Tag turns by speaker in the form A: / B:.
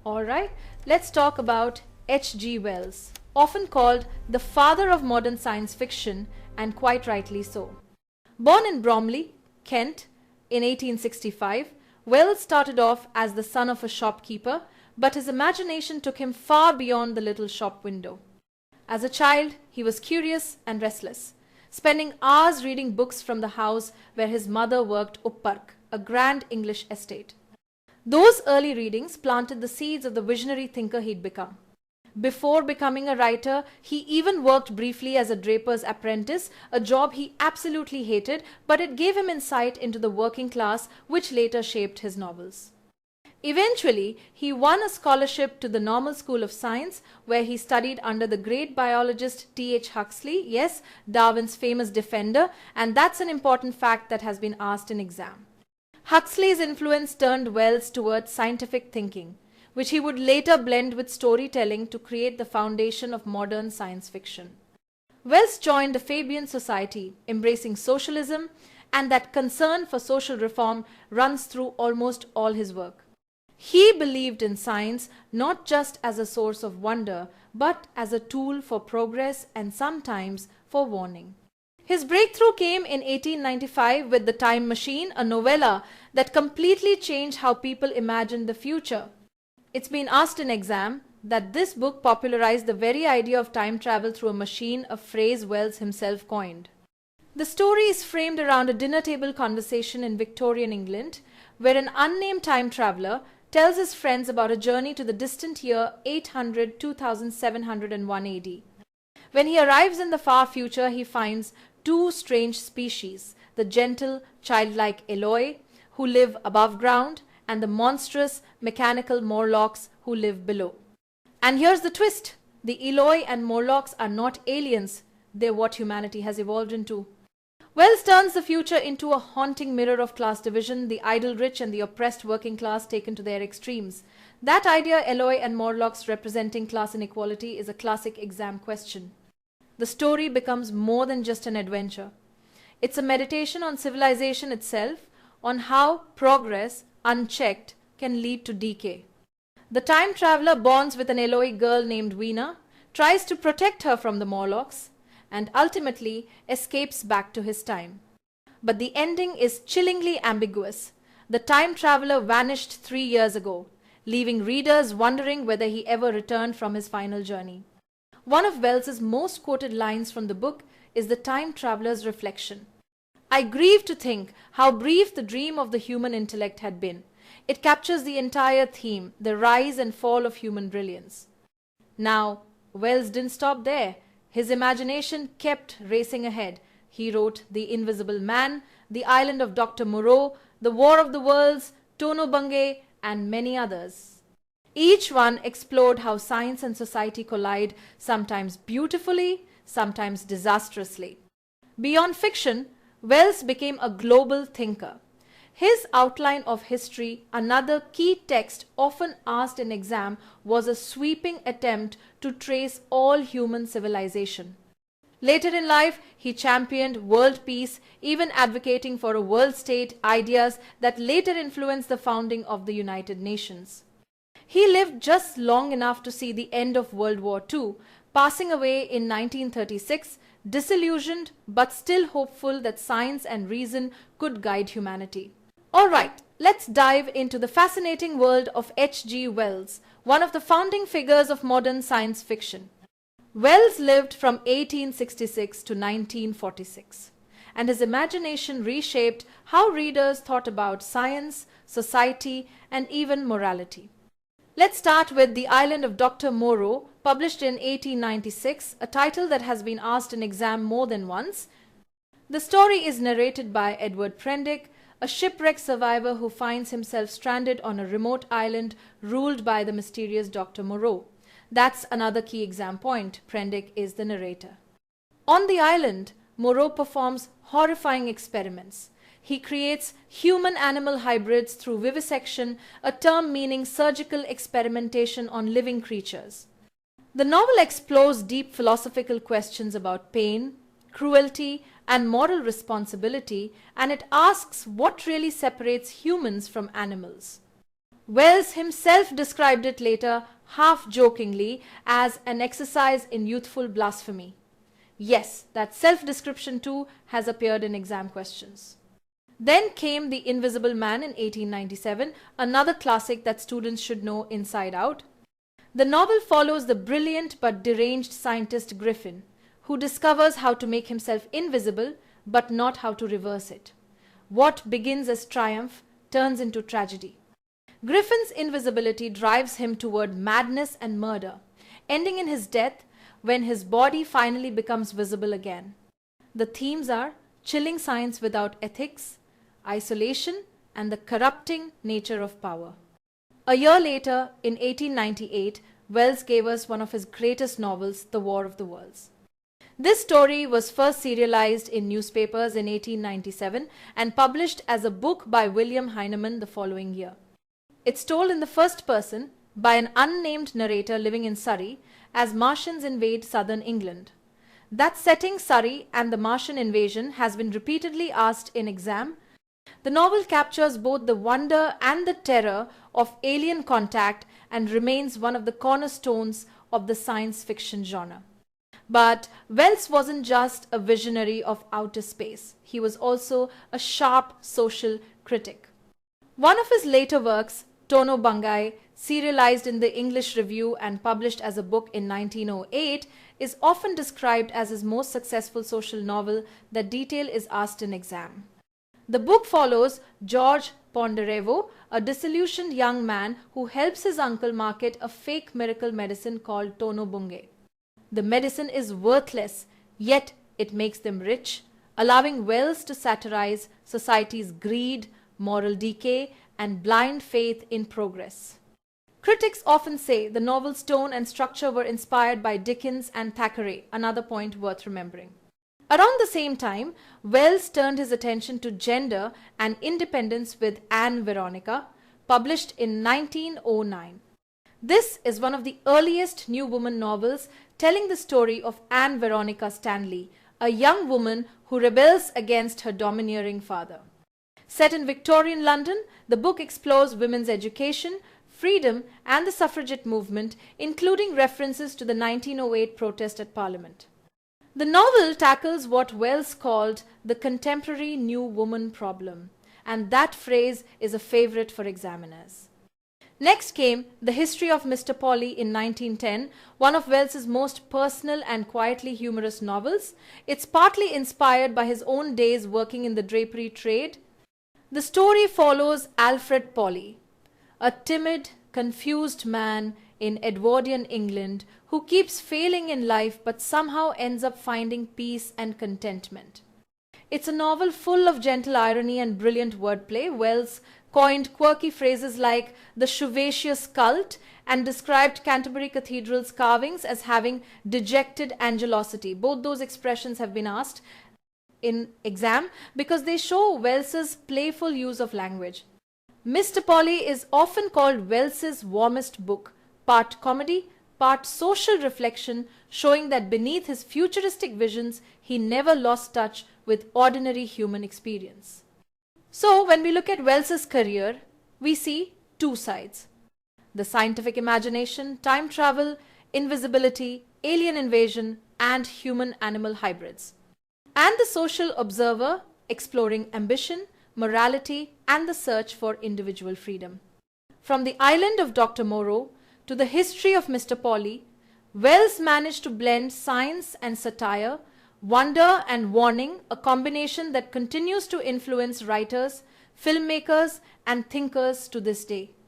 A: Alright, let's talk about H.G. Wells, often called the father of modern science fiction, and quite rightly so. Born in Bromley, Kent, in 1865, Wells started off as the son of a shopkeeper, but his imagination took him far beyond the little shop window. As a child, he was curious and restless, spending hours reading books from the house where his mother worked uppark, a grand English estate. Those early readings planted the seeds of the visionary thinker he'd become. Before becoming a writer, he even worked briefly as a draper's apprentice, a job he absolutely hated, but it gave him insight into the working class, which later shaped his novels. Eventually, he won a scholarship to the Normal School of Science, where he studied under the great biologist T.H. Huxley, yes, Darwin's famous defender, and that's an important fact that has been asked in exam. Huxley's influence turned Wells towards scientific thinking, which he would later blend with storytelling to create the foundation of modern science fiction. Wells joined the Fabian Society, embracing socialism, and that concern for social reform runs through almost all his work. He believed in science not just as a source of wonder, but as a tool for progress and sometimes for warning. His breakthrough came in 1895 with The Time Machine, a novella that completely changed how people imagined the future. It's been asked in exam that this book popularized the very idea of time travel through a machine, a phrase Wells himself coined. The story is framed around a dinner table conversation in Victorian England, where an unnamed time traveler tells his friends about a journey to the distant year 800 2701 AD. When he arrives in the far future, he finds two strange species, the gentle, childlike Eloi, who live above ground, and the monstrous, mechanical Morlocks who live below. And here's the twist. The Eloi and Morlocks are not aliens. They're what humanity has evolved into. Wells turns the future into a haunting mirror of class division, the idle rich and the oppressed working class taken to their extremes. That idea, Eloi and Morlocks representing class inequality, is a classic exam question. The story becomes more than just an adventure. It's a meditation on civilization itself, on how progress, unchecked, can lead to decay. The time traveler bonds with an Eloi girl named Weena, tries to protect her from the Morlocks, and ultimately escapes back to his time. But the ending is chillingly ambiguous. The time traveler vanished 3 years ago, leaving readers wondering whether he ever returned from his final journey. One of Wells's most quoted lines from the book is the time traveler's reflection. I grieve to think how brief the dream of the human intellect had been. It captures the entire theme, the rise and fall of human brilliance. Now, Wells didn't stop there. His imagination kept racing ahead. He wrote The Invisible Man, The Island of Dr. Moreau, The War of the Worlds, Tono Bungay, and many others. Each one explored how science and society collide, sometimes beautifully, sometimes disastrously. Beyond fiction, Wells became a global thinker. His outline of history, another key text often asked in exam, was a sweeping attempt to trace all human civilization. Later in life, he championed world peace, even advocating for a world state, ideas that later influenced the founding of the United Nations. He lived just long enough to see the end of World War II, passing away in 1936, disillusioned but still hopeful that science and reason could guide humanity. Alright, let's dive into the fascinating world of H.G. Wells, one of the founding figures of modern science fiction. Wells lived from 1866 to 1946, and his imagination reshaped how readers thought about science, society, and even morality. Let's start with The Island of Dr. Moreau, published in 1896, a title that has been asked in exam more than once. The story is narrated by Edward Prendick, a shipwreck survivor who finds himself stranded on a remote island ruled by the mysterious Dr. Moreau. That's another key exam point. Prendick is the narrator. On the island, Moreau performs horrifying experiments. He creates human-animal hybrids through vivisection, a term meaning surgical experimentation on living creatures. The novel explores deep philosophical questions about pain, cruelty, and moral responsibility, and it asks what really separates humans from animals. Wells himself described it later, half jokingly, as an exercise in youthful blasphemy. Yes, that self-description too has appeared in exam questions. Then came The Invisible Man in 1897, another classic that students should know inside out. The novel follows the brilliant but deranged scientist Griffin, who discovers how to make himself invisible but not how to reverse it. What begins as triumph turns into tragedy. Griffin's invisibility drives him toward madness and murder, ending in his death when his body finally becomes visible again. The themes are chilling science without ethics, isolation, and the corrupting nature of power. A year later, in 1898, Wells gave us one of his greatest novels, The War of the Worlds. This story was first serialized in newspapers in 1897 and published as a book by William Heinemann the following year. It's told in the first person by an unnamed narrator living in Surrey as Martians invade southern England. That setting, Surrey, and the Martian invasion has been repeatedly asked in exam. The novel captures both the wonder and the terror of alien contact and remains one of the cornerstones of the science fiction genre. But Wells wasn't just a visionary of outer space. He was also a sharp social critic. One of his later works, Tono Bungai, serialized in the English Review and published as a book in 1908, is often described as his most successful social novel that detail is asked in exam. The book follows George Ponderevo, a disillusioned young man who helps his uncle market a fake miracle medicine called Tono Bungai. The medicine is worthless, yet it makes them rich, allowing Wells to satirize society's greed, moral decay, and blind faith in progress. Critics often say the novel's tone and structure were inspired by Dickens and Thackeray, another point worth remembering. Around the same time, Wells turned his attention to gender and independence with Anne Veronica, published in 1909. This is one of the earliest New Woman novels telling the story of Anne Veronica Stanley, a young woman who rebels against her domineering father. Set in Victorian London, the book explores women's education, freedom, and the suffragette movement, including references to the 1908 protest at Parliament. The novel tackles what Wells called the contemporary New Woman problem, and that phrase is a favorite for examiners. Next came The History of Mr. Polly in 1910, one of Wells's most personal and quietly humorous novels. It's partly inspired by his own days working in the drapery trade. The story follows Alfred Polly, a timid, confused man in Edwardian England who keeps failing in life but somehow ends up finding peace and contentment. It's a novel full of gentle irony and brilliant wordplay. Wells coined quirky phrases like the Shuvacious cult and described Canterbury Cathedral's carvings as having dejected angelosity. Both those expressions have been asked in exam because they show Wells's playful use of language. Mr. Polly is often called Wells's warmest book, part comedy, part social reflection, showing that beneath his futuristic visions, he never lost touch with ordinary human experience. So, when we look at Wells's career, we see two sides: the scientific imagination, time travel, invisibility, alien invasion, and human-animal hybrids, and the social observer exploring ambition, morality, and the search for individual freedom. From the island of Dr. Moreau to the history of Mr. Polly, Wells managed to blend science and satire, wonder and warning, a combination that continues to influence writers, filmmakers, and thinkers to this day.